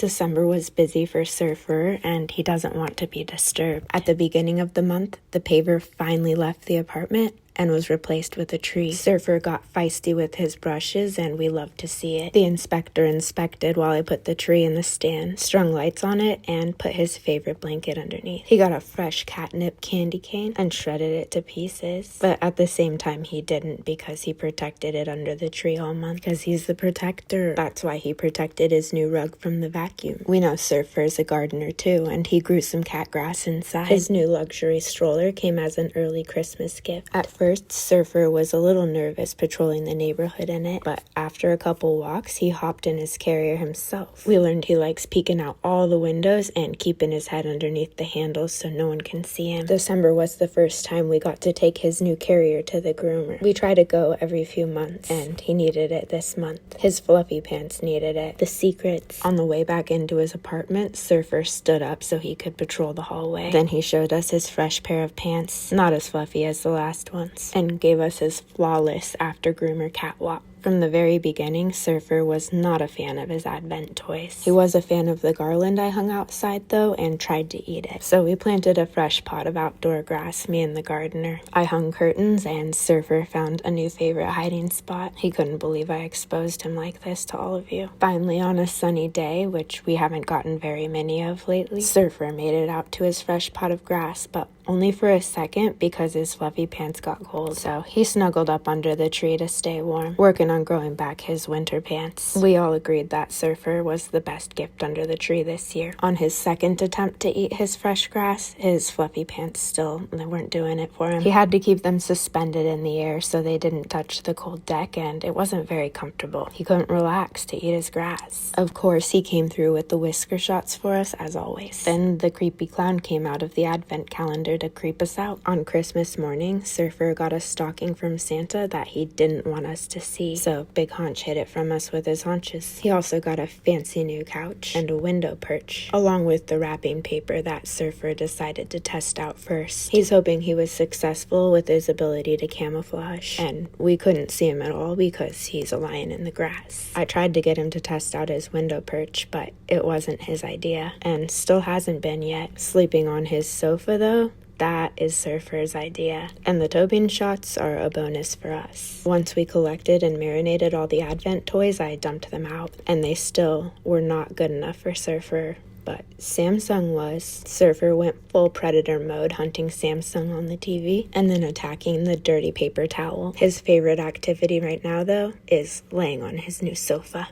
December was busy for Surfer, and he doesn't want to be disturbed. At the beginning of the month, the paver finally left the apartment and was replaced with a tree. Surfer got feisty with his brushes, and we loved to see it. The inspector inspected while I put the tree in the stand, strung lights on it, and put his favorite blanket underneath. He got a fresh catnip candy cane and shredded it to pieces, but at the same time he didn't, because he protected it under the tree all month, because he's the protector. That's why he protected his new rug from the vacuum. We know Surfer is a gardener too, and he grew some cat grass inside. His new luxury stroller came as an early Christmas gift. At first, Surfer was a little nervous patrolling the neighborhood in it, but after a couple walks, he hopped in his carrier himself. We learned he likes peeking out all the windows and keeping his head underneath the handles so no one can see him. December was the first time we got to take his new carrier to the groomer. We try to go every few months, and he needed it this month. His fluffy pants needed it. The secrets. On the way back into his apartment, Surfer stood up so he could patrol the hallway. Then he showed us his fresh pair of pants, not as fluffy as the last ones, and gave us his flawless after groomer catwalk. From the very beginning, Surfer was not a fan of his Advent toys. He was a fan of the garland I hung outside, though, and tried to eat it. So we planted a fresh pot of outdoor grass, me and the gardener. I hung curtains, and Surfer found a new favorite hiding spot. He couldn't believe I exposed him like this to all of you. Finally, on a sunny day, which we haven't gotten very many of lately, Surfer made it out to his fresh pot of grass, but only for a second because his fluffy pants got cold, so he snuggled up under the tree to stay warm, working on growing back his winter pants. We all agreed that Surfer was the best gift under the tree this year. On his second attempt to eat his fresh grass, his fluffy pants still weren't doing it for him. He had to keep them suspended in the air so they didn't touch the cold deck, and it wasn't very comfortable. He couldn't relax to eat his grass. Of course, he came through with the whisker shots for us, as always. Then the creepy clown came out of the advent calendar to creep us out. On Christmas morning, Surfer got a stocking from Santa that he didn't want us to see, so Big Haunch hid it from us with his haunches. He also got a fancy new couch and a window perch, along with the wrapping paper that Surfer decided to test out first. He's hoping he was successful with his ability to camouflage, and we couldn't see him at all because he's a lion in the grass. I tried to get him to test out his window perch, but it wasn't his idea, and still hasn't been yet. Sleeping on his sofa, though, that is Surfer's idea, and the Tobin shots are a bonus for us. Once we collected and marinated all the Advent toys, I dumped them out, and they still were not good enough for Surfer, but Samsung was. Surfer went full predator mode, hunting Samsung on the TV, and then attacking the dirty paper towel. His favorite activity right now, though, is laying on his new sofa.